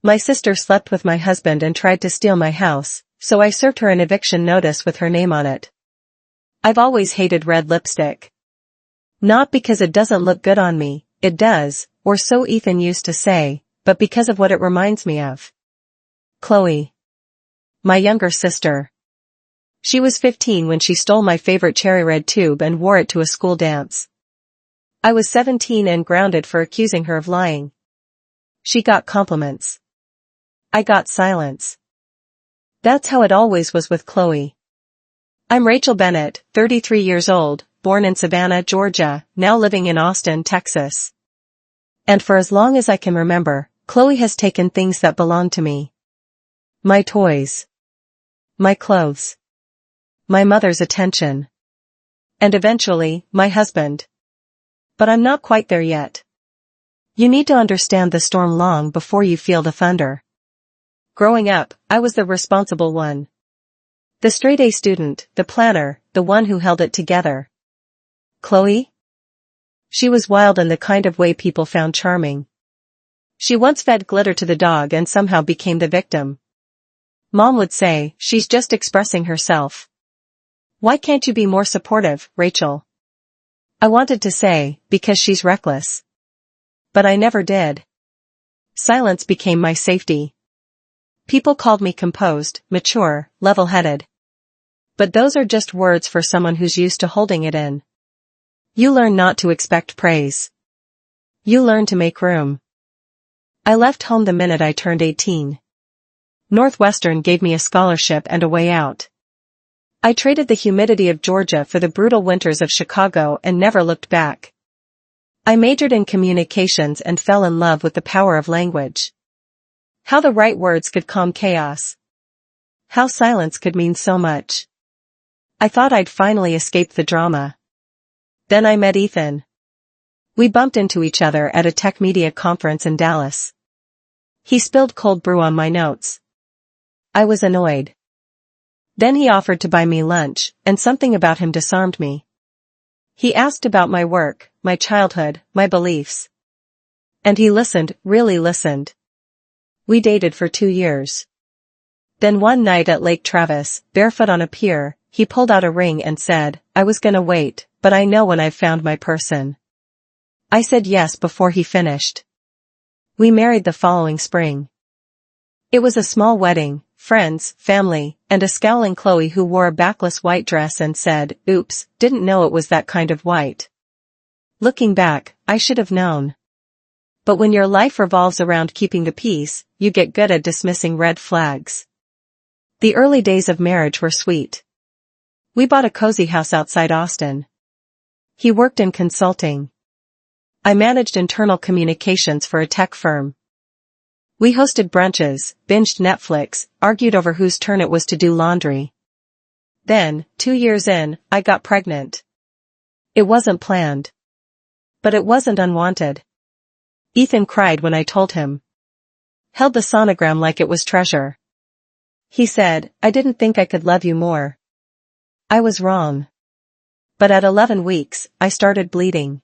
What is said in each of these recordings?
My sister slept with my husband and tried to steal my house, so I served her an eviction notice with her name on it. I've always hated red lipstick. Not because it doesn't look good on me, it does, or so Ethan used to say, but because of what it reminds me of. Chloe. My younger sister. She was 15 when she stole my favorite cherry red tube and wore it to a school dance. I was 17 and grounded for accusing her of lying. She got compliments. I got silence. That's how it always was with Chloe. I'm Rachel Bennett, 33 years old, born in Savannah, Georgia, now living in Austin, Texas. And for as long as I can remember, Chloe has taken things that belong to me. My toys. My clothes. My mother's attention. And eventually, my husband. But I'm not quite there yet. You need to understand the storm long before you feel the thunder. Growing up, I was the responsible one. The straight-A student, the planner, the one who held it together. Chloe? She was wild in the kind of way people found charming. She once fed glitter to the dog and somehow became the victim. Mom would say, she's just expressing herself. Why can't you be more supportive, Rachel? I wanted to say, because she's reckless. But I never did. Silence became my safety. People called me composed, mature, level-headed. But those are just words for someone who's used to holding it in. You learn not to expect praise. You learn to make room. I left home the minute I turned 18. Northwestern gave me a scholarship and a way out. I traded the humidity of Georgia for the brutal winters of Chicago and never looked back. I majored in communications and fell in love with the power of language. How the right words could calm chaos. How silence could mean so much. I thought I'd finally escaped the drama. Then I met Ethan. We bumped into each other at a tech media conference in Dallas. He spilled cold brew on my notes. I was annoyed. Then he offered to buy me lunch, and something about him disarmed me. He asked about my work, my childhood, my beliefs. And he listened, really listened. We dated for 2 years. Then one night at Lake Travis, barefoot on a pier, he pulled out a ring and said, I was gonna wait, but I know when I've found my person. I said yes before he finished. We married the following spring. It was a small wedding, friends, family, and a scowling Chloe who wore a backless white dress and said, oops, didn't know it was that kind of white. Looking back, I should have known. But when your life revolves around keeping the peace, you get good at dismissing red flags. The early days of marriage were sweet. We bought a cozy house outside Austin. He worked in consulting. I managed internal communications for a tech firm. We hosted brunches, binged Netflix, argued over whose turn it was to do laundry. Then, 2 years in, I got pregnant. It wasn't planned. But it wasn't unwanted. Ethan cried when I told him. Held the sonogram like it was treasure. He said, I didn't think I could love you more. I was wrong. But at 11 weeks, I started bleeding.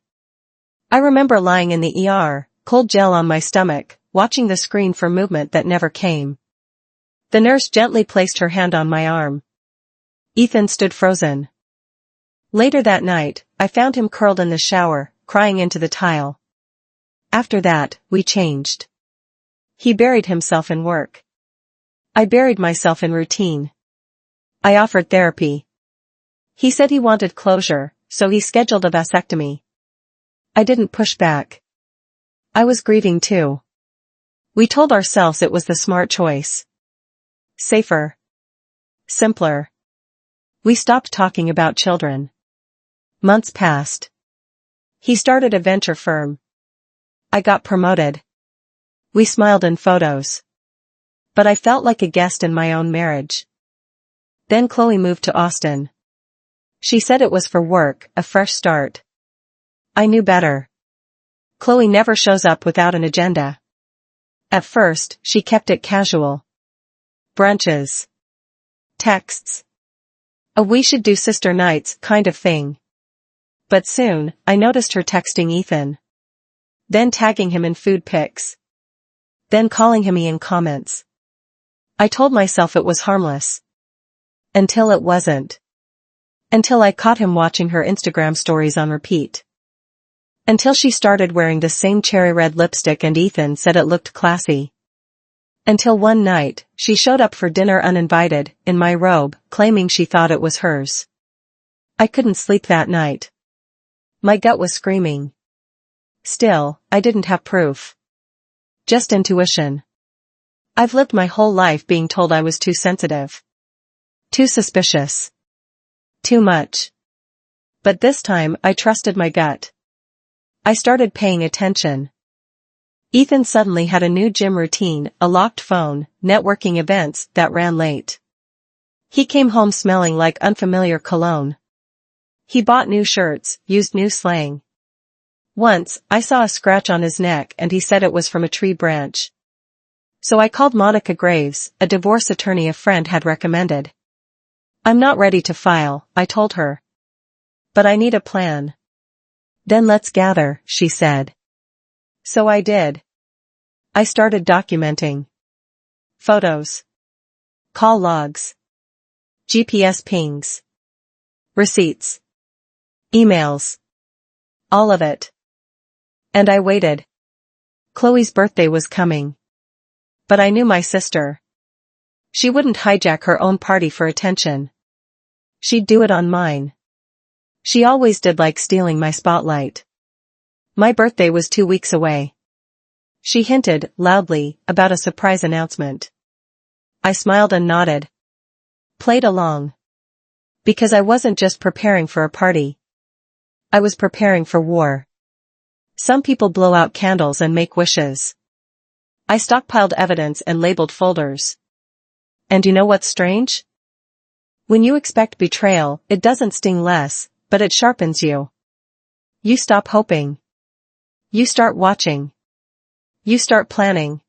I remember lying in the ER, cold gel on my stomach, watching the screen for movement that never came. The nurse gently placed her hand on my arm. Ethan stood frozen. Later that night, I found him curled in the shower, crying into the tile. After that, we changed. He buried himself in work. I buried myself in routine. I offered therapy. He said he wanted closure, so he scheduled a vasectomy. I didn't push back. I was grieving too. We told ourselves it was the smart choice. Safer. Simpler. We stopped talking about children. Months passed. He started a venture firm. I got promoted. We smiled in photos. But I felt like a guest in my own marriage. Then Chloe moved to Austin. She said it was for work, a fresh start. I knew better. Chloe never shows up without an agenda. At first, she kept it casual. Brunches. Texts. A we should do sister nights kind of thing. But soon, I noticed her texting Ethan. Then tagging him in food pics. then calling him in comments. I told myself it was harmless. Until it wasn't. Until I caught him watching her Instagram stories on repeat. Until she started wearing the same cherry red lipstick and Ethan said it looked classy. Until one night, she showed up for dinner uninvited, in my robe, claiming she thought it was hers. I couldn't sleep that night. My gut was screaming. Still, I didn't have proof. Just intuition. I've lived my whole life being told I was too sensitive. Too suspicious. Too much. But this time I trusted my gut. I started paying attention. Ethan suddenly had a new gym routine, a locked phone, networking events that ran late. He came home smelling like unfamiliar cologne. He bought new shirts, used new slang. Once, I saw a scratch on his neck and he said it was from a tree branch. So I called Monica Graves, a divorce attorney a friend had recommended. I'm not ready to file, I told her. But I need a plan. Then let's gather, she said. So I did. I started documenting. Photos. Call logs. GPS pings. Receipts. Emails. All of it. And I waited. Chloe's birthday was coming. But I knew my sister. She wouldn't hijack her own party for attention. She'd do it on mine. She always did, like stealing my spotlight. My birthday was 2 weeks away. She hinted, loudly, about a surprise announcement. I smiled and nodded. Played along. Because I wasn't just preparing for a party. I was preparing for war. Some people blow out candles and make wishes. I stockpiled evidence and labeled folders. And you know what's strange? When you expect betrayal, it doesn't sting less, but it sharpens you. You stop hoping. You start watching. You start planning.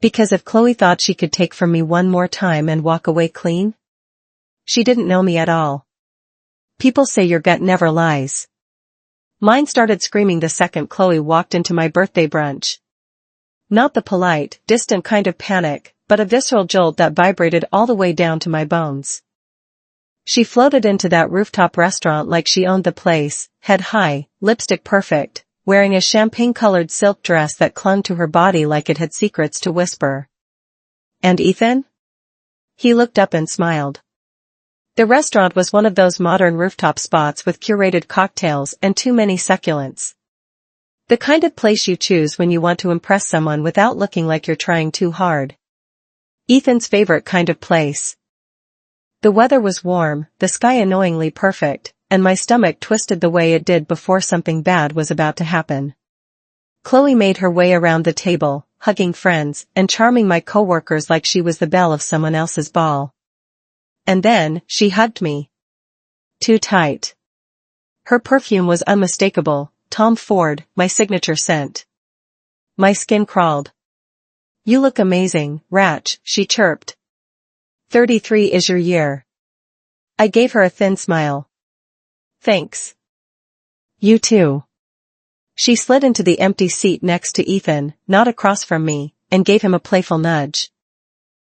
Because if Chloe thought she could take from me one more time and walk away clean, she didn't know me at all. People say your gut never lies. Mine started screaming the second Chloe walked into my birthday brunch. Not the polite, distant kind of panic, but a visceral jolt that vibrated all the way down to my bones. She floated into that rooftop restaurant like she owned the place, head high, lipstick perfect, wearing a champagne-colored silk dress that clung to her body like it had secrets to whisper. And Ethan? He looked up and smiled. The restaurant was one of those modern rooftop spots with curated cocktails and too many succulents. The kind of place you choose when you want to impress someone without looking like you're trying too hard. Ethan's favorite kind of place. The weather was warm, the sky annoyingly perfect, and my stomach twisted the way it did before something bad was about to happen. Chloe made her way around the table, hugging friends and charming my coworkers like she was the belle of someone else's ball. And then, she hugged me. Too tight. Her perfume was unmistakable, Tom Ford, my signature scent. My skin crawled. You look amazing, Ratch, she chirped. 33 is your year. I gave her a thin smile. Thanks. You too. She slid into the empty seat next to Ethan, not across from me, and gave him a playful nudge.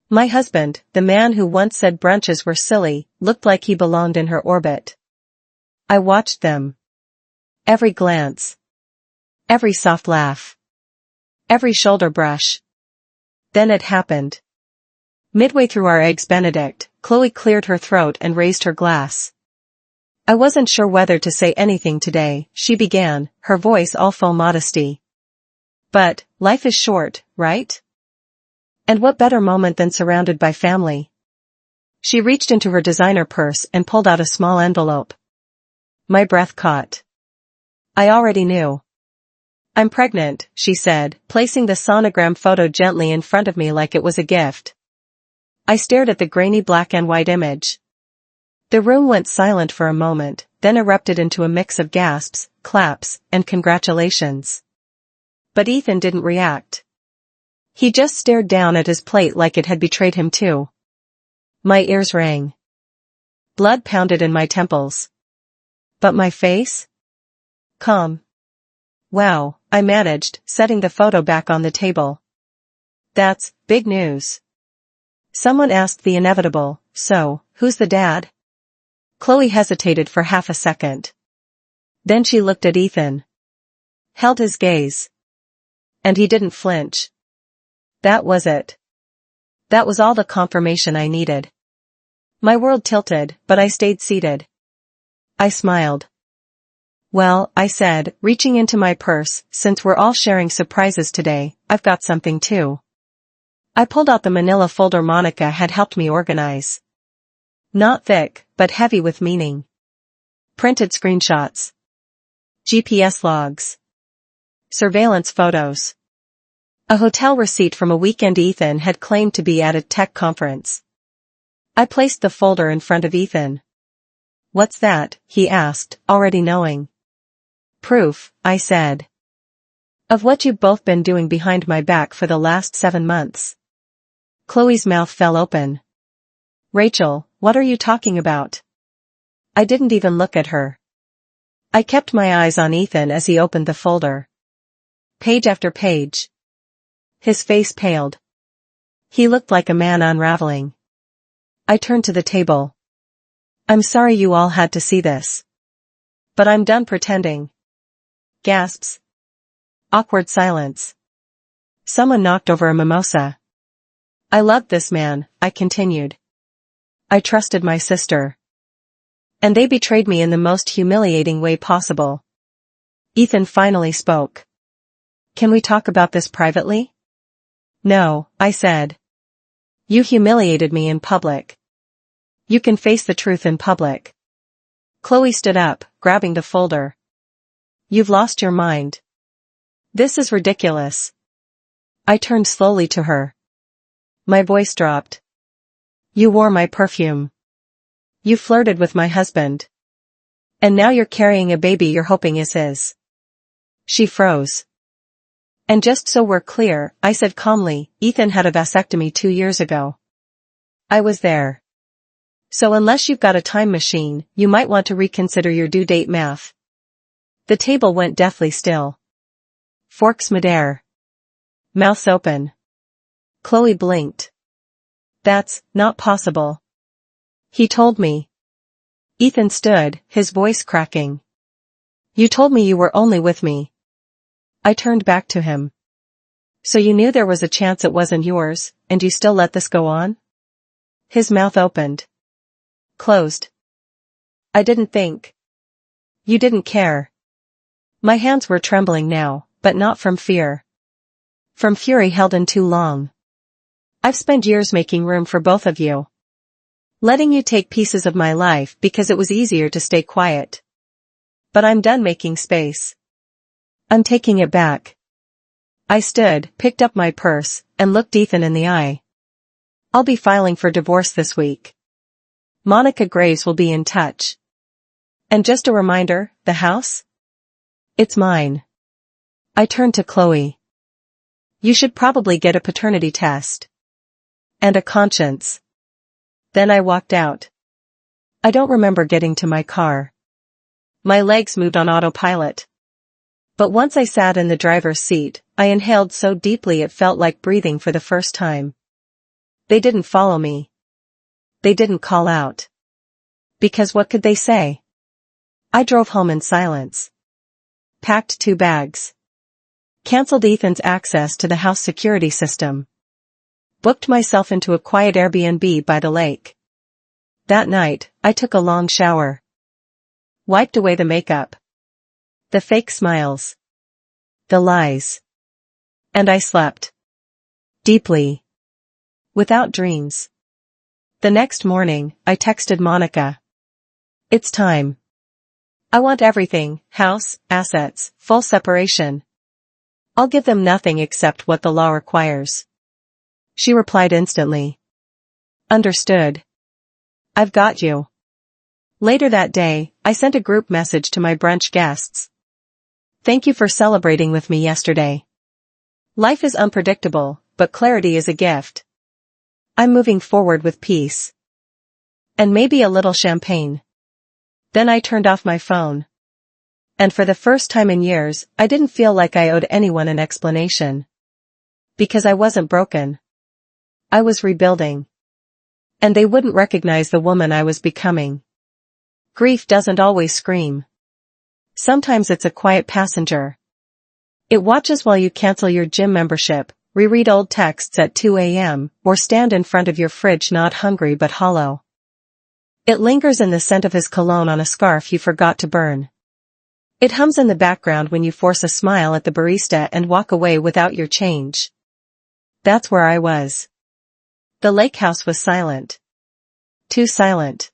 My husband, the man who once said brunches were silly, looked like he belonged in her orbit. I watched them. Every glance. Every soft laugh. Every shoulder brush. Then it happened. Midway through our Eggs Benedict, Chloe cleared her throat and raised her glass. I wasn't sure whether to say anything today, she began, her voice all faux modesty. But, life is short, right? And what better moment than surrounded by family? She reached into her designer purse and pulled out a small envelope. My breath caught. I already knew. I'm pregnant, she said, placing the sonogram photo gently in front of me like it was a gift. I stared at the grainy black and white image. The room went silent for a moment, then erupted into a mix of gasps, claps, and congratulations. But Ethan didn't react. He just stared down at his plate like it had betrayed him too. My ears rang. Blood pounded in my temples. But my face? Calm. Wow, I managed, setting the photo back on the table. That's big news. Someone asked the inevitable, so, who's the dad? Chloe hesitated for half a second. Then she looked at Ethan. Held his gaze. And he didn't flinch. That was it. That was all the confirmation I needed. My world tilted, but I stayed seated. I smiled. Well, I said, reaching into my purse, since we're all sharing surprises today, I've got something too. I pulled out the manila folder Monica had helped me organize. Not thick, but heavy with meaning. Printed screenshots. GPS logs. Surveillance photos. A hotel receipt from a weekend Ethan had claimed to be at a tech conference. I placed the folder in front of Ethan. What's that? He asked, already knowing. Proof, I said. Of what you've both been doing behind my back for the last 7 months. Chloe's mouth fell open. Rachel, what are you talking about? I didn't even look at her. I kept my eyes on Ethan as he opened the folder. Page after page. His face paled. He looked like a man unraveling. I turned to the table. I'm sorry you all had to see this. But I'm done pretending. Gasps. Awkward silence. Someone knocked over a mimosa. I loved this man, I continued. I trusted my sister. And they betrayed me in the most humiliating way possible. Ethan finally spoke. Can we talk about this privately? No, I said. You humiliated me in public. You can face the truth in public. Chloe stood up, grabbing the folder. You've lost your mind. This is ridiculous. I turned slowly to her. My voice dropped. You wore my perfume. You flirted with my husband. And now you're carrying a baby you're hoping is his. She froze. And just so we're clear, I said calmly, Ethan had a vasectomy 2 years ago. I was there. So unless you've got a time machine, you might want to reconsider your due date math. The table went deathly still. Forks midair. Mouths open. Chloe blinked. That's not possible. He told me. Ethan stood, his voice cracking. You told me you were only with me. I turned back to him. So you knew there was a chance it wasn't yours, and you still let this go on? His mouth opened. Closed. I didn't think. You didn't care. My hands were trembling now, but not from fear. From fury held in too long. I've spent years making room for both of you. Letting you take pieces of my life because it was easier to stay quiet. But I'm done making space. I'm taking it back. I stood, picked up my purse, and looked Ethan in the eye. I'll be filing for divorce this week. Monica Graves will be in touch. And just a reminder, the house? It's mine. I turned to Chloe. You should probably get a paternity test. And a conscience. Then I walked out. I don't remember getting to my car. My legs moved on autopilot. But once I sat in the driver's seat, I inhaled so deeply it felt like breathing for the first time. They didn't follow me. They didn't call out. Because what could they say? I drove home in silence. Packed 2 bags. Cancelled Ethan's access to the house security system. Booked myself into a quiet Airbnb by the lake. That night, I took a long shower. Wiped away the makeup. The fake smiles. The lies. And I slept. Deeply. Without dreams. The next morning, I texted Monica. It's time. I want everything, house, assets, full separation. I'll give them nothing except what the law requires. She replied instantly. Understood. I've got you. Later that day, I sent a group message to my brunch guests. Thank you for celebrating with me yesterday. Life is unpredictable, but clarity is a gift. I'm moving forward with peace. And maybe a little champagne. Then I turned off my phone. And for the first time in years, I didn't feel like I owed anyone an explanation. Because I wasn't broken. I was rebuilding. And they wouldn't recognize the woman I was becoming. Grief doesn't always scream. Sometimes it's a quiet passenger. It watches while you cancel your gym membership, reread old texts at 2 a.m., or stand in front of your fridge not hungry but hollow. It lingers in the scent of his cologne on a scarf you forgot to burn. It hums in the background when you force a smile at the barista and walk away without your change. That's where I was. The lake house was silent. Too silent.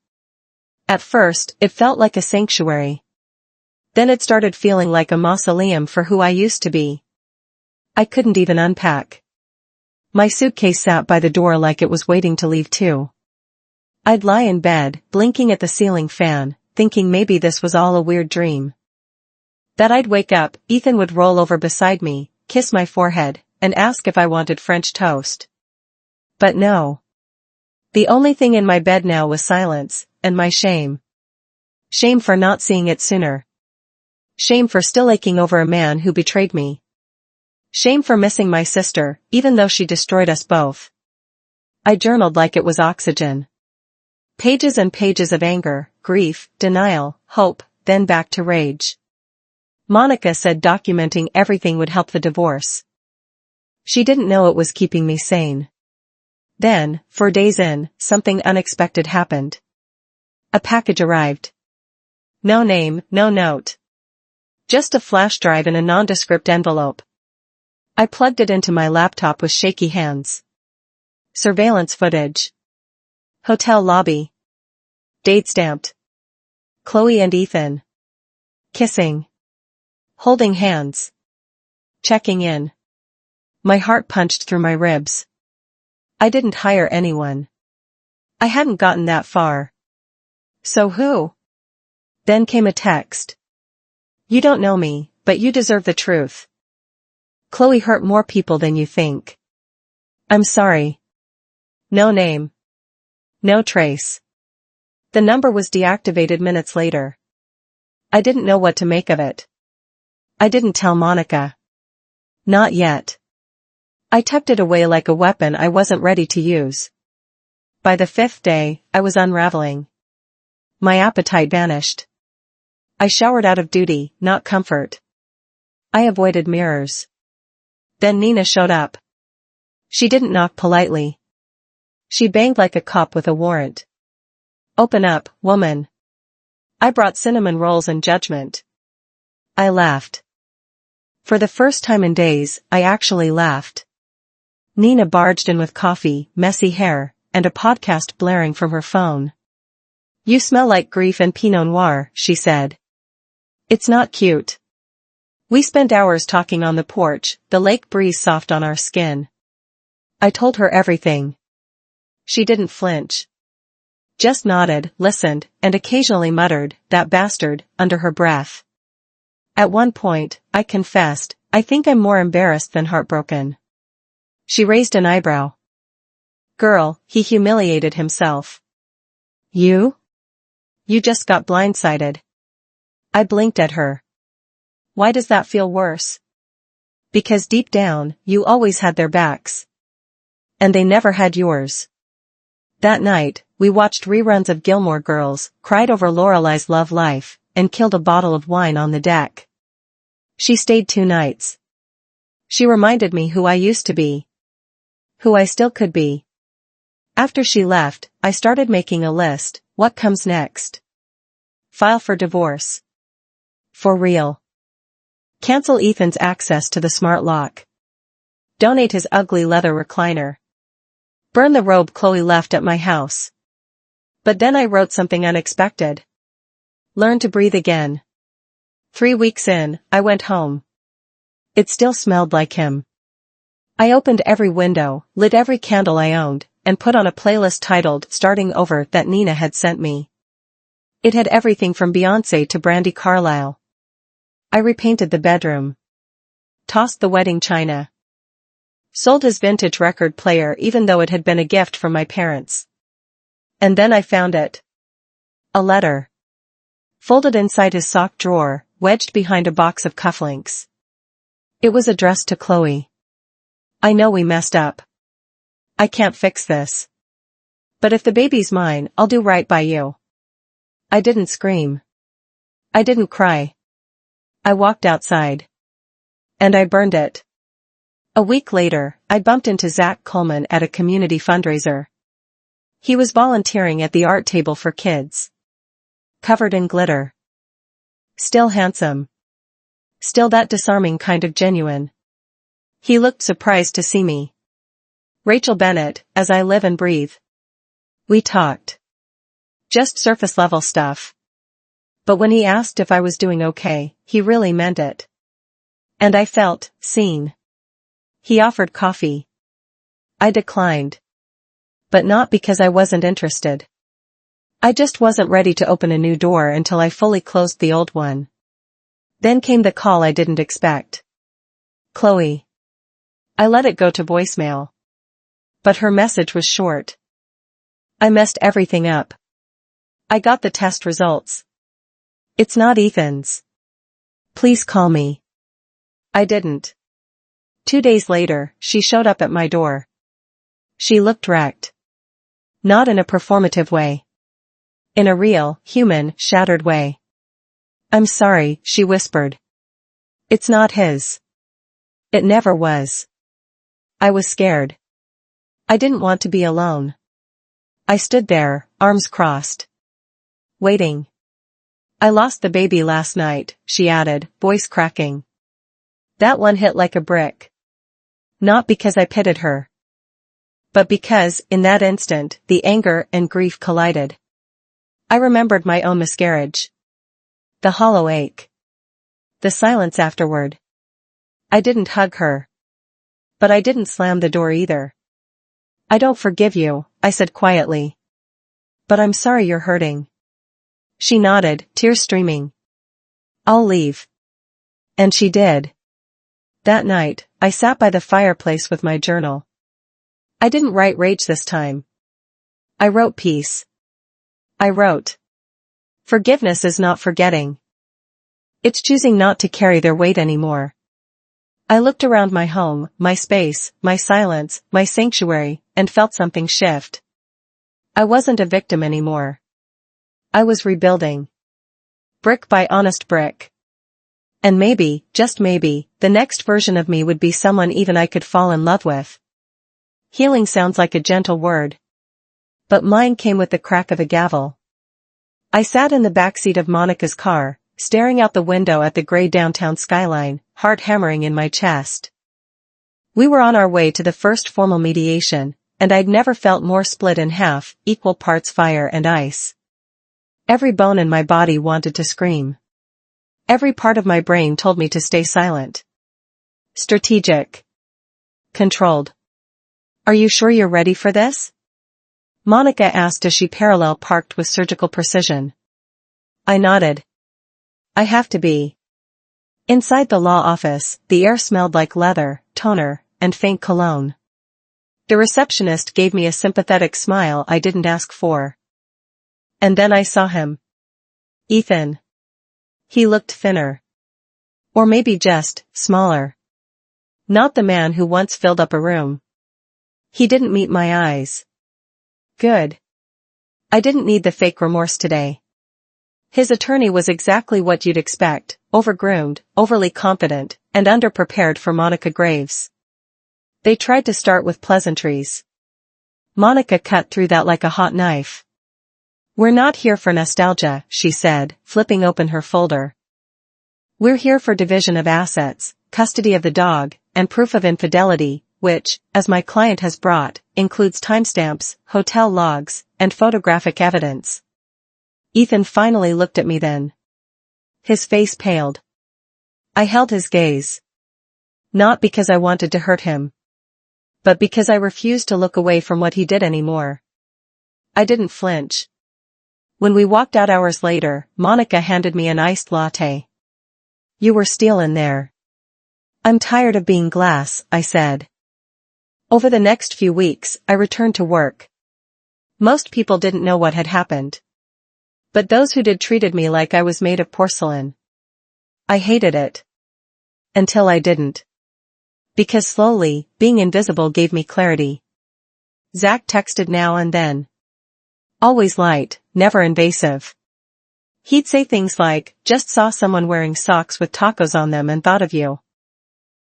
At first, it felt like a sanctuary. Then it started feeling like a mausoleum for who I used to be. I couldn't even unpack. My suitcase sat by the door like it was waiting to leave too. I'd lie in bed, blinking at the ceiling fan, thinking maybe this was all a weird dream. That I'd wake up, Ethan would roll over beside me, kiss my forehead, and ask if I wanted French toast. But no. The only thing in my bed now was silence, and my shame. Shame for not seeing it sooner. Shame for still aching over a man who betrayed me. Shame for missing my sister, even though she destroyed us both. I journaled like it was oxygen. Pages and pages of anger, grief, denial, hope, then back to rage. Monica said documenting everything would help the divorce. She didn't know it was keeping me sane. Then, 4 days in, something unexpected happened. A package arrived. No name, no note. Just a flash drive in a nondescript envelope. I plugged it into my laptop with shaky hands. Surveillance footage. Hotel lobby. Date stamped. Chloe and Ethan. Kissing. Holding hands. Checking in. My heart punched through my ribs. I didn't hire anyone. I hadn't gotten that far. So who? Then came a text. You don't know me, but you deserve the truth. Chloe hurt more people than you think. I'm sorry. No name. No trace. The number was deactivated minutes later. I didn't know what to make of it. I didn't tell Monica. Not yet. I tucked it away like a weapon I wasn't ready to use. By the 5th day, I was unraveling. My appetite vanished. I showered out of duty, not comfort. I avoided mirrors. Then Nina showed up. She didn't knock politely. She banged like a cop with a warrant. Open up, woman. I brought cinnamon rolls and judgment. I laughed. For the first time in days, I actually laughed. Nina barged in with coffee, messy hair, and a podcast blaring from her phone. You smell like grief and Pinot Noir, she said. It's not cute. We spent hours talking on the porch, the lake breeze soft on our skin. I told her everything. She didn't flinch. Just nodded, listened, and occasionally muttered, that bastard, under her breath. At one point, I confessed, I think I'm more embarrassed than heartbroken. She raised an eyebrow. Girl, he humiliated himself. You? You just got blindsided. I blinked at her. Why does that feel worse? Because deep down, you always had their backs. And they never had yours. That night, we watched reruns of Gilmore Girls, cried over Lorelei's love life, and killed a bottle of wine on the deck. She stayed 2 nights. She reminded me who I used to be. Who I still could be. After she left, I started making a list, what comes next? File for divorce. For real. Cancel Ethan's access to the smart lock. Donate his ugly leather recliner. Burn the robe Chloe left at my house. But then I wrote something unexpected. Learn to breathe again. 3 weeks in, I went home. It still smelled like him. I opened every window, lit every candle I owned, and put on a playlist titled Starting Over that Nina had sent me. It had everything from Beyoncé to Brandi Carlile. I repainted the bedroom. Tossed the wedding china. Sold his vintage record player even though it had been a gift from my parents. And then I found it. A letter. Folded inside his sock drawer, wedged behind a box of cufflinks. It was addressed to Chloe. I know we messed up. I can't fix this. But if the baby's mine, I'll do right by you. I didn't scream. I didn't cry. I walked outside. And I burned it. A week later, I bumped into Zach Coleman at a community fundraiser. He was volunteering at the art table for kids. Covered in glitter. Still handsome. Still that disarming kind of genuine. He looked surprised to see me. Rachel Bennett, as I live and breathe. We talked. Just surface level stuff. But when he asked if I was doing okay, he really meant it. And I felt seen. He offered coffee. I declined. But not because I wasn't interested. I just wasn't ready to open a new door until I fully closed the old one. Then came the call I didn't expect. Chloe. I let it go to voicemail. But her message was short. I messed everything up. I got the test results. It's not Ethan's. Please call me. I didn't. 2 days later, she showed up at my door. She looked wrecked. Not in a performative way. In a real, human, shattered way. I'm sorry, she whispered. It's not his. It never was. I was scared. I didn't want to be alone. I stood there, arms crossed. Waiting. I lost the baby last night, she added, voice cracking. That one hit like a brick. Not because I pitied her. But because, in that instant, the anger and grief collided. I remembered my own miscarriage. The hollow ache. The silence afterward. I didn't hug her. But I didn't slam the door either. I don't forgive you, I said quietly. But I'm sorry you're hurting. She nodded, tears streaming. I'll leave. And she did. That night, I sat by the fireplace with my journal. I didn't write rage this time. I wrote peace. I wrote. Forgiveness is not forgetting. It's choosing not to carry their weight anymore. I looked around my home, my space, my silence, my sanctuary, and felt something shift. I wasn't a victim anymore. I was rebuilding. Brick by honest brick. And maybe, just maybe, the next version of me would be someone even I could fall in love with. Healing sounds like a gentle word. But mine came with the crack of a gavel. I sat in the backseat of Monica's car, staring out the window at the gray downtown skyline, heart hammering in my chest. We were on our way to the first formal mediation, and I'd never felt more split in half, equal parts fire and ice. Every bone in my body wanted to scream. Every part of my brain told me to stay silent. Strategic. Controlled. Are you sure you're ready for this? Monica asked as she parallel parked with surgical precision. I nodded. I have to be. Inside the law office, the air smelled like leather, toner, and faint cologne. The receptionist gave me a sympathetic smile I didn't ask for. And then I saw him. Ethan. He looked thinner. Or maybe just, smaller. Not the man who once filled up a room. He didn't meet my eyes. Good. I didn't need the fake remorse today. His attorney was exactly what you'd expect, overgroomed, overly confident, and underprepared for Monica Graves. They tried to start with pleasantries. Monica cut through that like a hot knife. We're not here for nostalgia, she said, flipping open her folder. We're here for division of assets, custody of the dog, and proof of infidelity, which, as my client has brought, includes timestamps, hotel logs, and photographic evidence. Ethan finally looked at me then. His face paled. I held his gaze. Not because I wanted to hurt him. But because I refused to look away from what he did anymore. I didn't flinch. When we walked out hours later, Monica handed me an iced latte. You were steel in there. I'm tired of being glass, I said. Over the next few weeks, I returned to work. Most people didn't know what had happened. But those who did treated me like I was made of porcelain. I hated it. Until I didn't. Because slowly, being invisible gave me clarity. Zach texted now and then. Always light, never invasive. He'd say things like, just saw someone wearing socks with tacos on them and thought of you.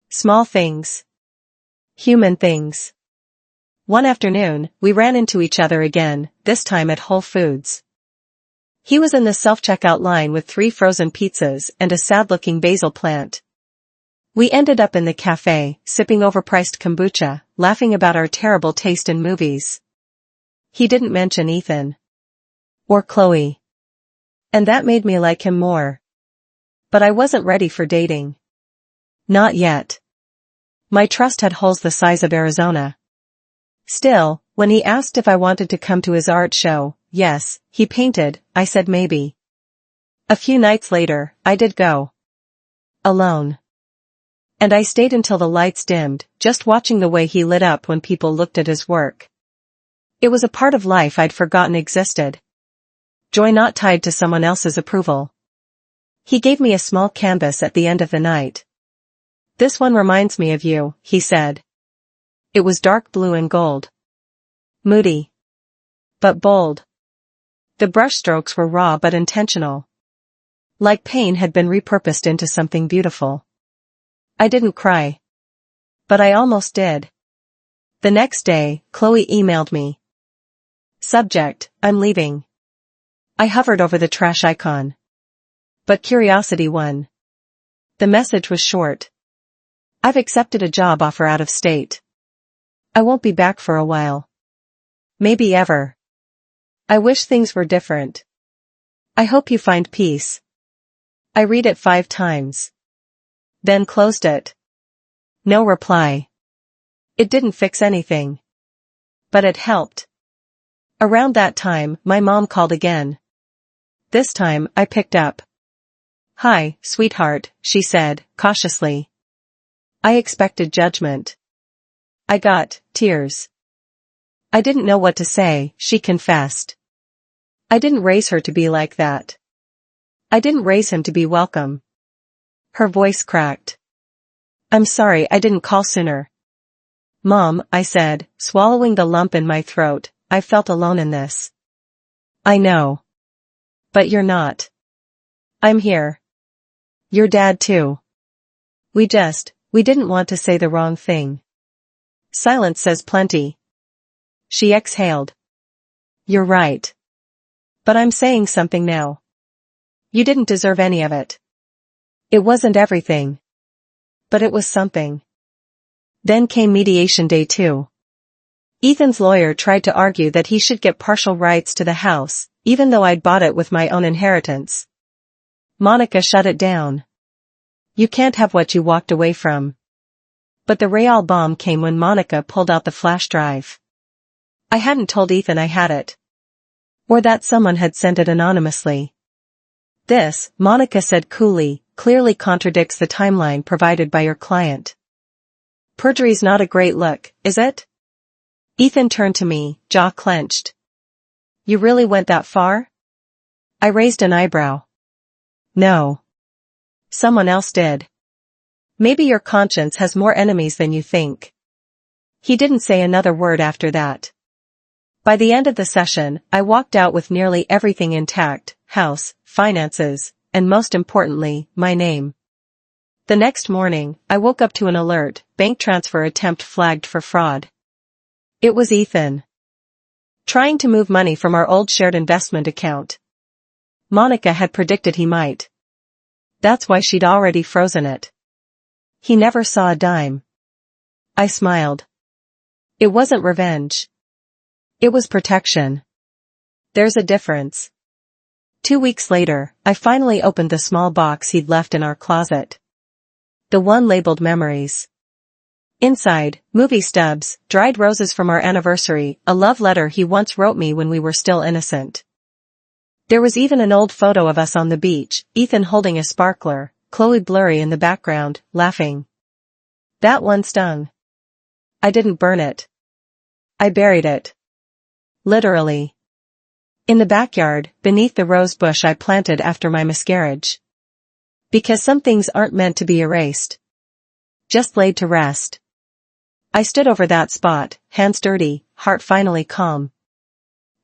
Small things. Human things. One afternoon, we ran into each other again, this time at Whole Foods. He was in the self-checkout line with 3 frozen pizzas and a sad-looking basil plant. We ended up in the cafe, sipping overpriced kombucha, laughing about our terrible taste in movies. He didn't mention Ethan. Or Chloe. And that made me like him more. But I wasn't ready for dating. Not yet. My trust had holes the size of Arizona. Still, when he asked if I wanted to come to his art show, yes, he painted, I said maybe. A few nights later, I did go. Alone. And I stayed until the lights dimmed, just watching the way he lit up when people looked at his work. It was a part of life I'd forgotten existed. Joy not tied to someone else's approval. He gave me a small canvas at the end of the night. This one reminds me of you, he said. It was dark blue and gold. Moody. But bold. The brushstrokes were raw but intentional. Like pain had been repurposed into something beautiful. I didn't cry. But I almost did. The next day, Chloe emailed me. Subject, I'm leaving. I hovered over the trash icon. But curiosity won. The message was short. I've accepted a job offer out of state. I won't be back for a while. Maybe ever. I wish things were different. I hope you find peace. I read it 5 times. Then closed it. No reply. It didn't fix anything. But it helped. Around that time, my mom called again. This time, I picked up. Hi, sweetheart, she said, cautiously. I expected judgment. I got tears. I didn't know what to say, she confessed. I didn't raise her to be like that. I didn't raise him to be welcome. Her voice cracked. I'm sorry I didn't call sooner. Mom, I said, swallowing the lump in my throat, I felt alone in this. I know. But you're not. I'm here. Your dad too. We didn't want to say the wrong thing. Silence says plenty. She exhaled. You're right. But I'm saying something now. You didn't deserve any of it. It wasn't everything. But it was something. Then came mediation day 2. Ethan's lawyer tried to argue that he should get partial rights to the house, even though I'd bought it with my own inheritance. Monica shut it down. You can't have what you walked away from. But the real bomb came when Monica pulled out the flash drive. I hadn't told Ethan I had it. Or that someone had sent it anonymously. This, Monica said coolly, clearly contradicts the timeline provided by your client. Perjury's not a great look, is it? Ethan turned to me, jaw clenched. You really went that far? I raised an eyebrow. No. Someone else did. Maybe your conscience has more enemies than you think. He didn't say another word after that. By the end of the session, I walked out with nearly everything intact, house, finances, and most importantly, my name. The next morning, I woke up to an alert, bank transfer attempt flagged for fraud. It was Ethan. Trying to move money from our old shared investment account. Monica had predicted he might. That's why she'd already frozen it. He never saw a dime. I smiled. It wasn't revenge. It was protection. There's a difference. 2 weeks later, I finally opened the small box he'd left in our closet. The one labeled memories. Inside, movie stubs, dried roses from our anniversary, a love letter he once wrote me when we were still innocent. There was even an old photo of us on the beach, Ethan holding a sparkler, Chloe blurry in the background, laughing. That one stung. I didn't burn it. I buried it. Literally. In the backyard, beneath the rose bush I planted after my miscarriage. Because some things aren't meant to be erased. Just laid to rest. I stood over that spot, hands dirty, heart finally calm.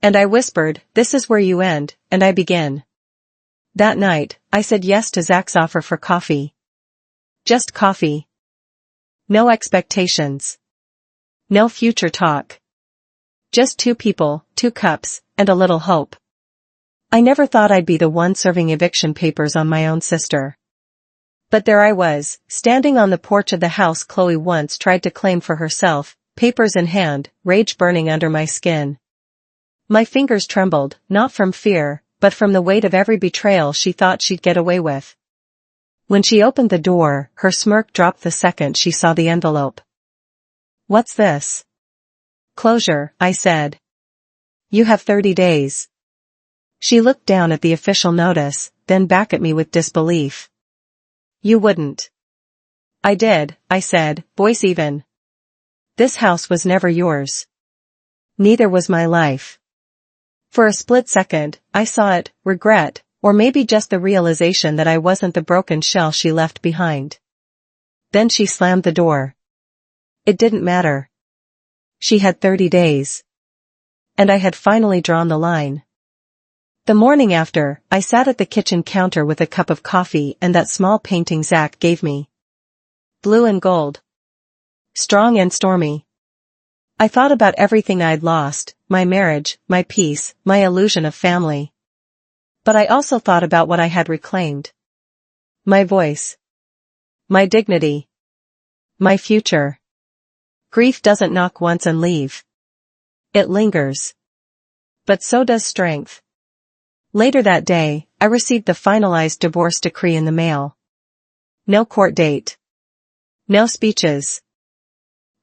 And I whispered, "This is where you end, and I begin." That night, I said yes to Zach's offer for coffee. Just coffee. No expectations. No future talk. Just two people, 2 cups, and a little hope. I never thought I'd be the one serving eviction papers on my own sister. But there I was, standing on the porch of the house Chloe once tried to claim for herself, papers in hand, rage burning under my skin. My fingers trembled, not from fear, but from the weight of every betrayal she thought she'd get away with. When she opened the door, her smirk dropped the second she saw the envelope. "What's this?" "Closure," I said. "You have 30 days. She looked down at the official notice, then back at me with disbelief. "You wouldn't." "I did," I said, voice even. "This house was never yours. Neither was my life." For a split second, I saw it, regret, or maybe just the realization that I wasn't the broken shell she left behind. Then she slammed the door. It didn't matter. She had 30 days. And I had finally drawn the line. The morning after, I sat at the kitchen counter with a cup of coffee and that small painting Zach gave me. Blue and gold. Strong and stormy. I thought about everything I'd lost, my marriage, my peace, my illusion of family. But I also thought about what I had reclaimed. My voice. My dignity. My future. Grief doesn't knock once and leave. It lingers. But so does strength. Later that day, I received the finalized divorce decree in the mail. No court date. No speeches.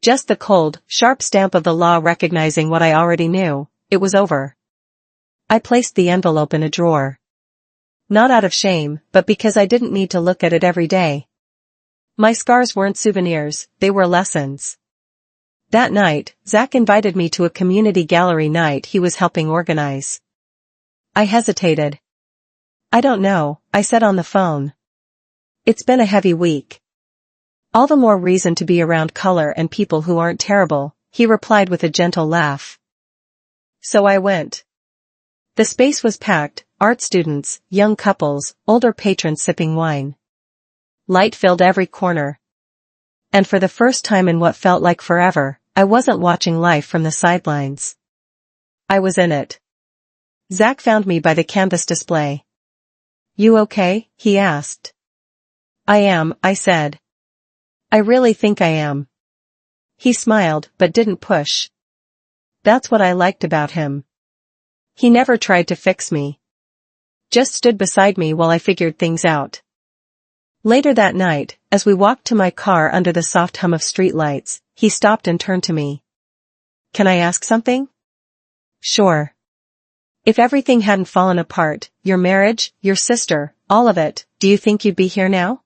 Just the cold, sharp stamp of the law recognizing what I already knew: it was over. I placed the envelope in a drawer. Not out of shame, but because I didn't need to look at it every day. My scars weren't souvenirs, they were lessons. That night, Zach invited me to a community gallery night he was helping organize. I hesitated. "I don't know," I said on the phone. "It's been a heavy week." "All the more reason to be around color and people who aren't terrible," he replied with a gentle laugh. So I went. The space was packed, art students, young couples, older patrons sipping wine. Light filled every corner. And for the first time in what felt like forever, I wasn't watching life from the sidelines. I was in it. Zach found me by the canvas display. "You okay?" he asked. "I am," I said. "I really think I am." He smiled, but didn't push. That's what I liked about him. He never tried to fix me. Just stood beside me while I figured things out. Later that night, as we walked to my car under the soft hum of streetlights, he stopped and turned to me. "Can I ask something?" "Sure." "If everything hadn't fallen apart, your marriage, your sister, all of it, do you think you'd be here now?"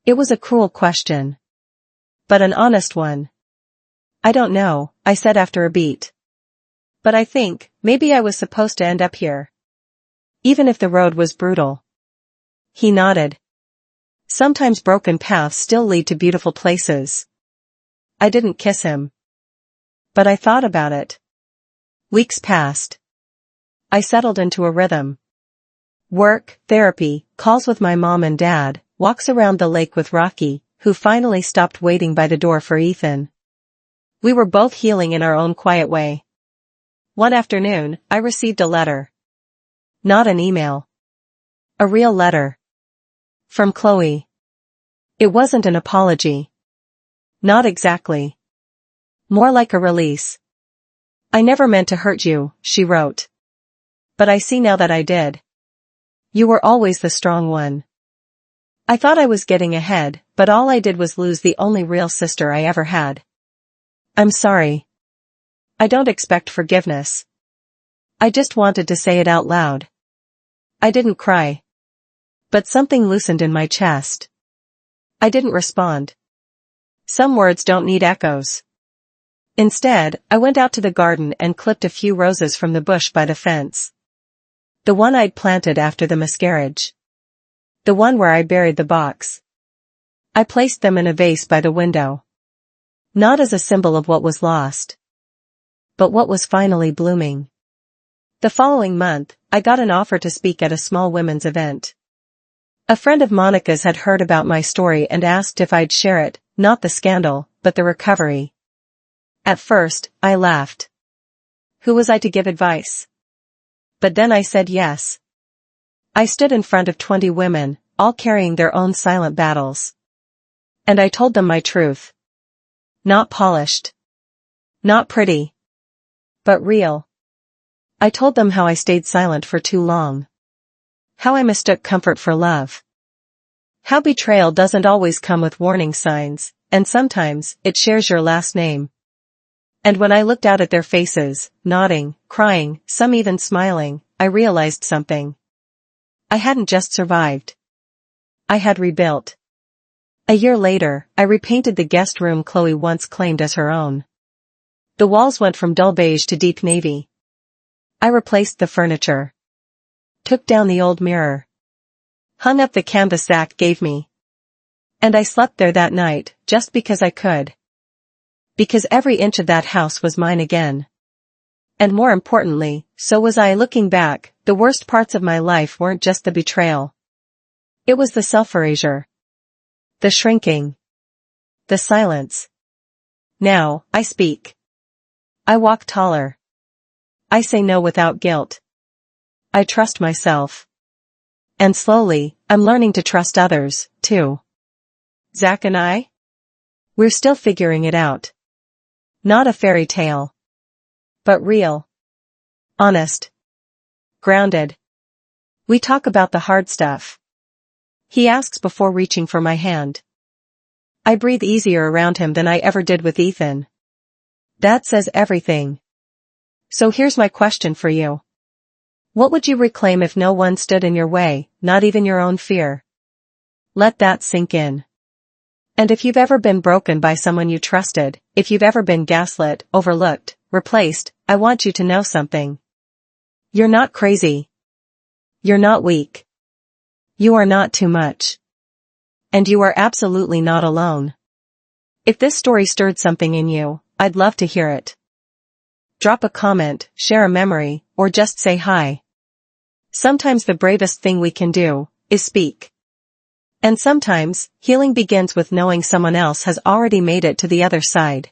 It was a cruel question. But an honest one. "I don't know," I said after a beat. "But I think, maybe I was supposed to end up here. Even if the road was brutal." He nodded. Sometimes broken paths still lead to beautiful places. I didn't kiss him. But I thought about it. Weeks passed. I settled into a rhythm. Work, therapy, calls with my mom and dad, walks around the lake with Rocky, who finally stopped waiting by the door for Ethan. We were both healing in our own quiet way. One afternoon, I received a letter. Not an email. A real letter. From Chloe. It wasn't an apology. Not exactly. More like a release. "I never meant to hurt you," she wrote. "But I see now that I did. You were always the strong one." I thought I was getting ahead, but all I did was lose the only real sister I ever had. "I'm sorry. I don't expect forgiveness. I just wanted to say it out loud." I didn't cry. But something loosened in my chest. I didn't respond. Some words don't need echoes. Instead, I went out to the garden and clipped a few roses from the bush by the fence. The one I'd planted after the miscarriage. The one where I buried the box. I placed them in a vase by the window. Not as a symbol of what was lost, but what was finally blooming. The following month, I got an offer to speak at a small women's event. A friend of Monica's had heard about my story and asked if I'd share it, not the scandal, but the recovery. At first, I laughed. Who was I to give advice? But then I said yes. I stood in front of 20 women, all carrying their own silent battles. And I told them my truth. Not polished. Not pretty. But real. I told them how I stayed silent for too long. How I mistook comfort for love. How betrayal doesn't always come with warning signs, and sometimes it shares your last name. And when I looked out at their faces, nodding, crying, some even smiling, I realized something. I hadn't just survived. I had rebuilt. A year later, I repainted the guest room Chloe once claimed as her own. The walls went from dull beige to deep navy. I replaced the furniture. Took down the old mirror. Hung up the canvas Zach gave me. And I slept there that night, just because I could. Because every inch of that house was mine again. And more importantly, so was I. Looking back, the worst parts of my life weren't just the betrayal. It was the self-erasure. The shrinking. The silence. Now, I speak. I walk taller. I say no without guilt. I trust myself. And slowly, I'm learning to trust others, too. Zach and I? We're still figuring it out. Not a fairy tale. But real. Honest. Grounded. We talk about the hard stuff. He asks before reaching for my hand. I breathe easier around him than I ever did with Ethan. That says everything. So here's my question for you. What would you reclaim if no one stood in your way, not even your own fear? Let that sink in. And if you've ever been broken by someone you trusted, if you've ever been gaslit, overlooked, replaced, I want you to know something. You're not crazy. You're not weak. You are not too much. And you are absolutely not alone. If this story stirred something in you, I'd love to hear it. Drop a comment, share a memory, or just say hi. Sometimes the bravest thing we can do is speak. And sometimes, healing begins with knowing someone else has already made it to the other side.